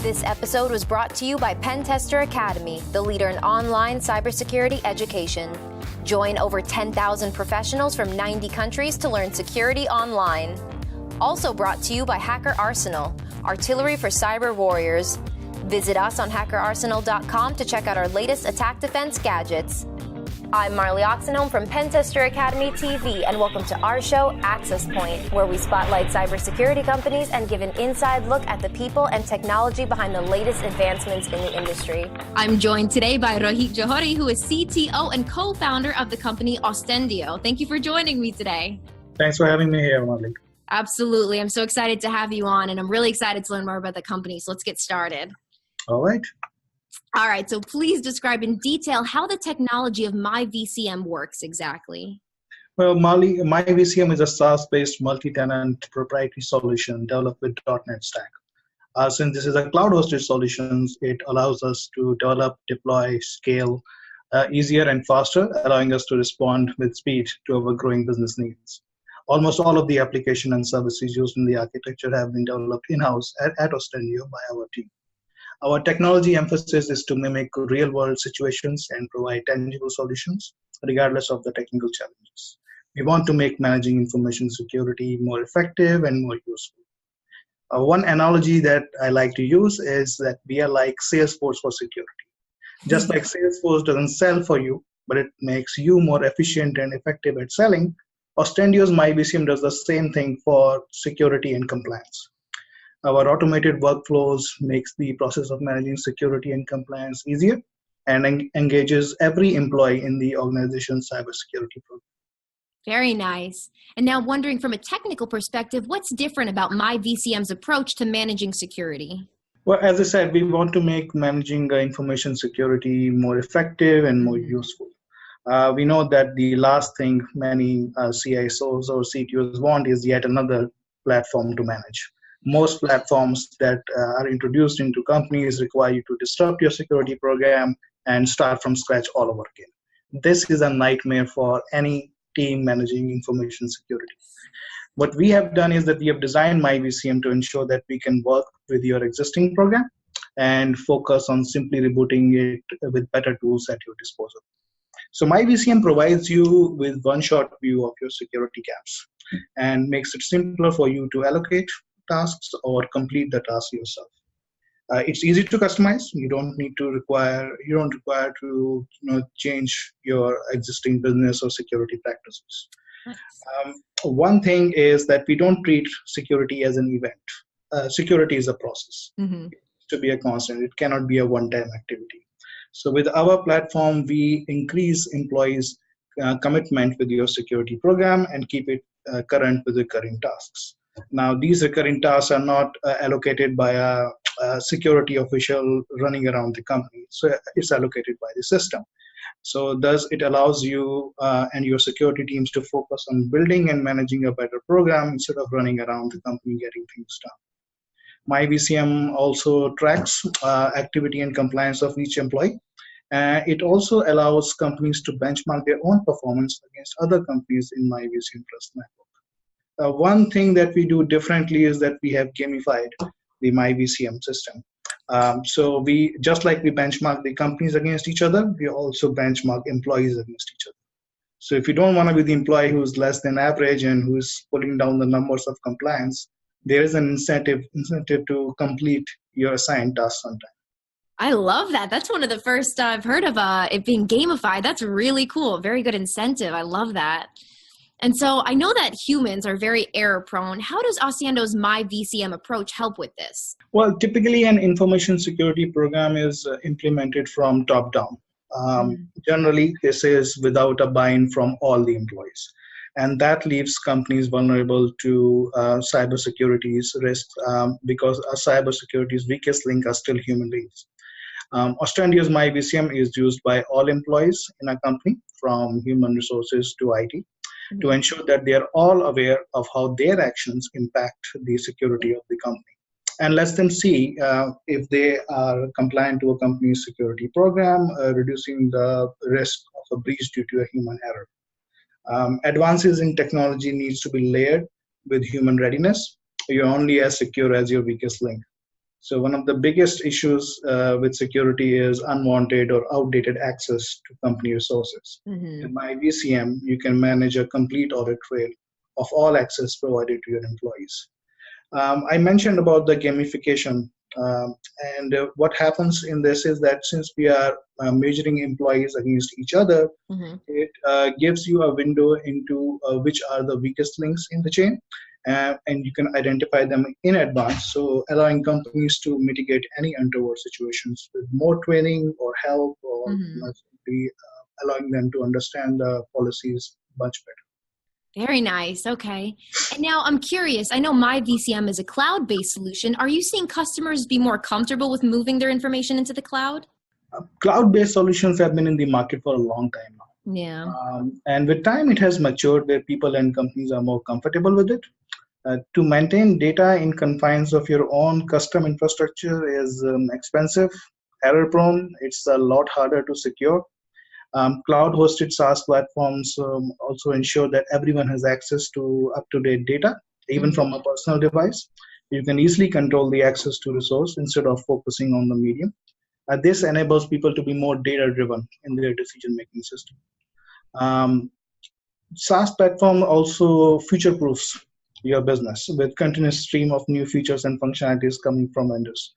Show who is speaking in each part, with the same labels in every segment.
Speaker 1: This episode was brought to you by Pentester Academy, the leader in online cybersecurity education. Join over 10,000 professionals from 90 countries to learn security online. Also brought to you by Hacker Arsenal, artillery for cyber warriors. Visit us on hackerarsenal.com to check out our latest attack defense gadgets. I'm Marley Oxenholm from Pentester Academy TV, and welcome to our show, Access Point, where we spotlight cybersecurity companies and give an inside look at the people and technology behind the latest advancements in the industry. I'm joined today by Rohit Johri, who is CTO and co-founder of the company Ostendio. Thank you for joining me today.
Speaker 2: Thanks for having me here, Marley.
Speaker 1: Absolutely. I'm so excited to have you on, and I'm really excited to learn more about the company. So let's get started.
Speaker 2: All right.
Speaker 1: All right, so please describe in detail how the technology of MyVCM works exactly.
Speaker 2: Well, MyVCM is a SaaS-based multi-tenant proprietary solution developed with .NET Stack. Since this is a cloud-hosted solution, it allows us to develop, deploy, scale easier and faster, allowing us to respond with speed to our growing business needs. Almost all of the application and services used in the architecture have been developed in-house at Ostendio by our team. Our technology emphasis is to mimic real-world situations and provide tangible solutions, regardless of the technical challenges. We want to make managing information security more effective and more useful. One analogy that I like to use is that we are like Salesforce for security. Just like Salesforce doesn't sell for you, but it makes you more efficient and effective at selling, Ostendio's MyVCM does the same thing for security and compliance. Our automated workflows makes the process of managing security and compliance easier and engages every employee in the organization's cybersecurity program.
Speaker 1: Very nice. And now wondering from a technical perspective, what's different about MyVCM's approach to managing security?
Speaker 2: Well, as I said, we want to make managing information security more effective and more useful. We know that the last thing many CISOs or CTOs want is yet another platform to manage. Most platforms that are introduced into companies require you to disrupt your security program and start from scratch all over again. This is a nightmare for any team managing information security. What we have done is that we have designed MyVCM to ensure that we can work with your existing program and focus on simply rebooting it with better tools at your disposal. So MyVCM provides you with one-shot view of your security gaps and makes it simpler for you to allocate tasks or complete the task yourself. It's easy to customize. You don't require to change your existing business or security practices. Nice. One thing is that we don't treat security as an event. Security is a process. Mm-hmm. It needs to be a constant. It cannot be a one-time activity. So with our platform, we increase employees' commitment with your security program and keep it current with recurring tasks. Now, these recurring tasks are not allocated by a security official running around the company. So it's allocated by the system. So thus, it allows you and your security teams to focus on building and managing a better program instead of running around the company getting things done. MyVCM also tracks activity and compliance of each employee. It also allows companies to benchmark their own performance against other companies in MyVCM Trust Network. One thing that we do differently is that we have gamified the MyVCM system. So we, just like we benchmark the companies against each other, we also benchmark employees against each other. So if you don't want to be the employee who's less than average and who's pulling down the numbers of compliance, there is an incentive to complete your assigned tasks on time.
Speaker 1: I love that. That's one of the first I've heard of it being gamified. That's really cool. Very good incentive. I love that. And so I know that humans are very error prone. How does Ostendio's MyVCM approach help with this?
Speaker 2: Well, typically an information security program is implemented from top down. Generally, this is without a buy-in from all the employees. And that leaves companies vulnerable to cybersecurity's risks because cybersecurity's weakest link are still human beings. Ostendio's MyVCM is used by all employees in a company, from human resources to IT, to ensure that they are all aware of how their actions impact the security of the company, and lets them see if they are compliant to a company's security program, reducing the risk of a breach due to a human error. Advances in technology needs to be layered with human readiness. You're only as secure as your weakest link. So one of the biggest issues with security is unwanted or outdated access to company resources.
Speaker 1: Mm-hmm.
Speaker 2: In MyVCM, you can manage a complete audit trail of all access provided to your employees. I mentioned about the gamification, and what happens in this is that since we are measuring employees against each other,
Speaker 1: Mm-hmm.
Speaker 2: it gives you a window into which are the weakest links in the chain, and you can identify them in advance, so allowing companies to mitigate any untoward situations with more training or help, or
Speaker 1: Mm-hmm.
Speaker 2: simply allowing them to understand the policies much better.
Speaker 1: Very nice. Okay. And now I'm curious. I know MyVCM is a cloud-based solution. Are you seeing customers be more comfortable with moving their information into the cloud?
Speaker 2: Cloud-based solutions have been in the market for a long time now.
Speaker 1: Yeah.
Speaker 2: And with time, it has matured where people and companies are more comfortable with it. To maintain data in confines of your own custom infrastructure is expensive, error-prone. It's a lot harder to secure. Cloud-hosted SaaS platforms also ensure that everyone has access to up-to-date data, even
Speaker 1: Mm-hmm.
Speaker 2: from a personal device. You can easily control the access to resource instead of focusing on the medium. This enables people to be more data-driven in their decision-making system. Um, SaaS platform also future-proofs your business with continuous stream of new features and functionalities coming from vendors.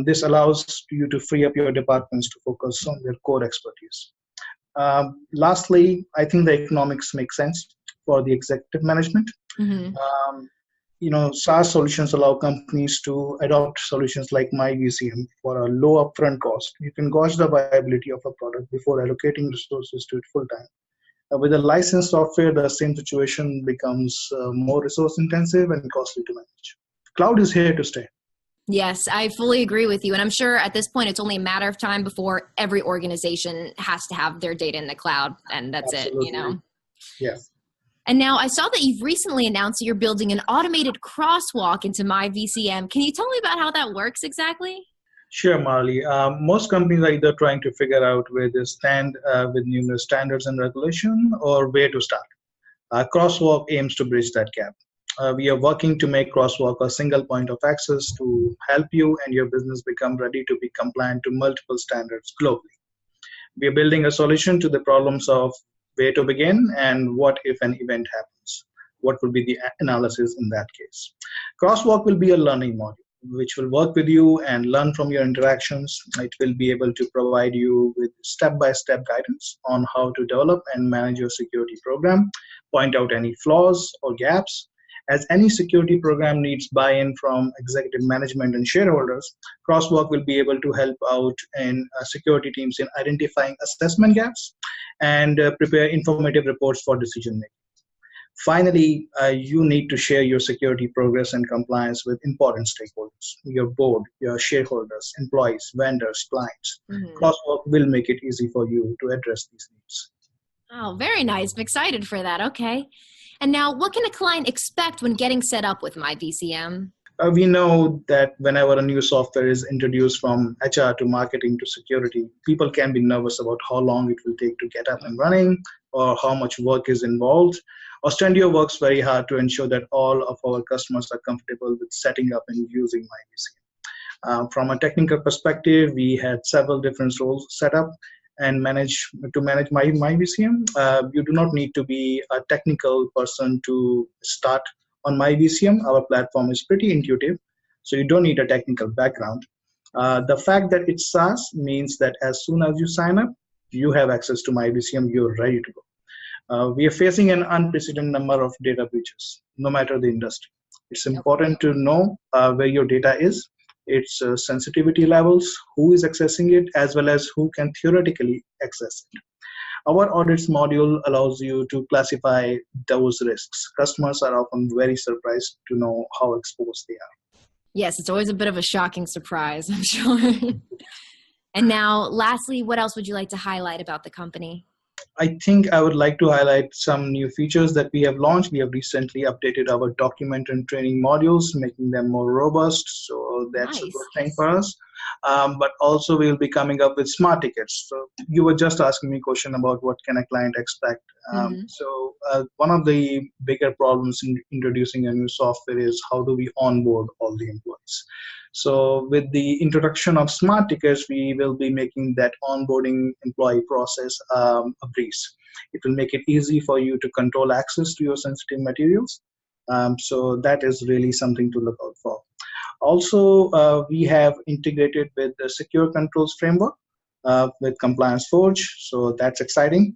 Speaker 2: This allows you to free up your departments to focus on their core expertise. Lastly, I think the economics make sense for the executive management.
Speaker 1: Mm-hmm.
Speaker 2: Um, SaaS solutions allow companies to adopt solutions like MyVCM for a low upfront cost. You can gauge the viability of a product before allocating resources to it full time. With a licensed software, the same situation becomes more resource intensive and costly to manage. Cloud is here to stay.
Speaker 1: Yes, I fully agree with you. And I'm sure at this point, it's only a matter of time before every organization has to have their data in the cloud. And that's
Speaker 2: Absolutely.
Speaker 1: it, you know?
Speaker 2: Yes.
Speaker 1: And now I saw that you've recently announced that you're building an automated crosswalk into MyVCM. Can you tell me about how that works exactly?
Speaker 2: Sure, Marley. Most companies are either trying to figure out where they stand with numerous standards and regulation or where to start. Crosswalk aims to bridge that gap. We are working to make Crosswalk a single point of access to help you and your business become ready to be compliant to multiple standards globally. We are building a solution to the problems of where to begin and what if an event happens. What would be the analysis in that case? Crosswalk will be a learning module which will work with you and learn from your interactions. It will be able to provide you with step-by-step guidance on how to develop and manage your security program, point out any flaws or gaps. As any security program needs buy-in from executive management and shareholders, Crosswalk will be able to help out in security teams in identifying assessment gaps and prepare informative reports for decision making. Finally, you need to share your security progress and compliance with important stakeholders, your board, your shareholders, employees, vendors, clients.
Speaker 1: Mm-hmm.
Speaker 2: Crosswalk will make it easy for you to address these needs.
Speaker 1: Oh, very nice. I'm excited for that. Okay. And now, what can a client expect when getting set up with MyVCM?
Speaker 2: We know that whenever a new software is introduced from HR to marketing to security, people can be nervous about how long it will take to get up and running or how much work is involved. Ostendio works very hard to ensure that all of our customers are comfortable with setting up and using MyVCM. From a technical perspective, we had several different roles set up and manage MyVCM. You do not need to be a technical person to start on MyVCM. Our platform is pretty intuitive, so you don't need a technical background. The fact that it's SaaS means that as soon as you sign up, you have access to MyVCM, you're ready to go. We are facing an unprecedented number of data breaches, no matter the industry. It's important to know where your data is, its sensitivity levels, who is accessing it, as well as who can theoretically access it. Our audits module allows you to classify those risks. Customers are often very surprised to know how exposed they are.
Speaker 1: Yes, it's always a bit of a shocking surprise, I'm sure. And now, lastly, what else would you like to highlight about the company?
Speaker 2: I think I would like to highlight some new features that we have launched. We have recently updated our document and training modules, making them more robust. So that's
Speaker 1: Nice.
Speaker 2: a good thing for us. But also we'll be coming up with smart tickets. So you were just asking me a question about what can a client expect. So one of the bigger problems in introducing a new software is how do we onboard all the employees? So with the introduction of smart tickets, we will be making that onboarding employee process a breeze. It will make it easy for you to control access to your sensitive materials. So that is really something to look out for. Also, we have integrated with the secure controls framework with Compliance Forge, so that's exciting.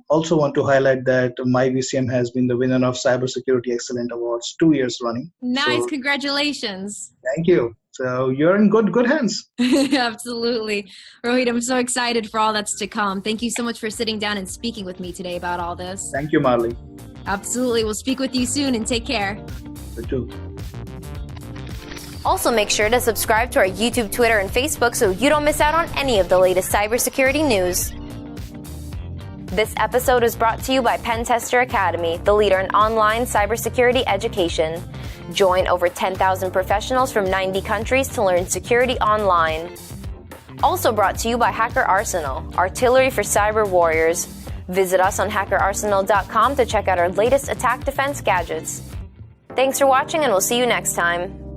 Speaker 2: Also want to highlight that MyVCM has been the winner of Cybersecurity Excellent Awards 2 years running.
Speaker 3: Nice,
Speaker 2: So,
Speaker 3: congratulations.
Speaker 2: thank you. So you're in good hands.
Speaker 3: Absolutely. Rohit, I'm so excited for all that's to come. Thank you so much for sitting down and speaking with me today about all this.
Speaker 2: Thank you, Marley.
Speaker 3: Absolutely. We'll speak with you soon and take care.
Speaker 2: You too.
Speaker 1: Also, make sure to subscribe to our YouTube, Twitter, and Facebook so you don't miss out on any of the latest cybersecurity news. This episode is brought to you by Pentester Academy, the leader in online cybersecurity education. Join over 10,000 professionals from 90 countries to learn security online. Also brought to you by Hacker Arsenal, artillery for cyber warriors. Visit us on hackerarsenal.com to check out our latest attack defense gadgets. Thanks for watching, and we'll see you next time.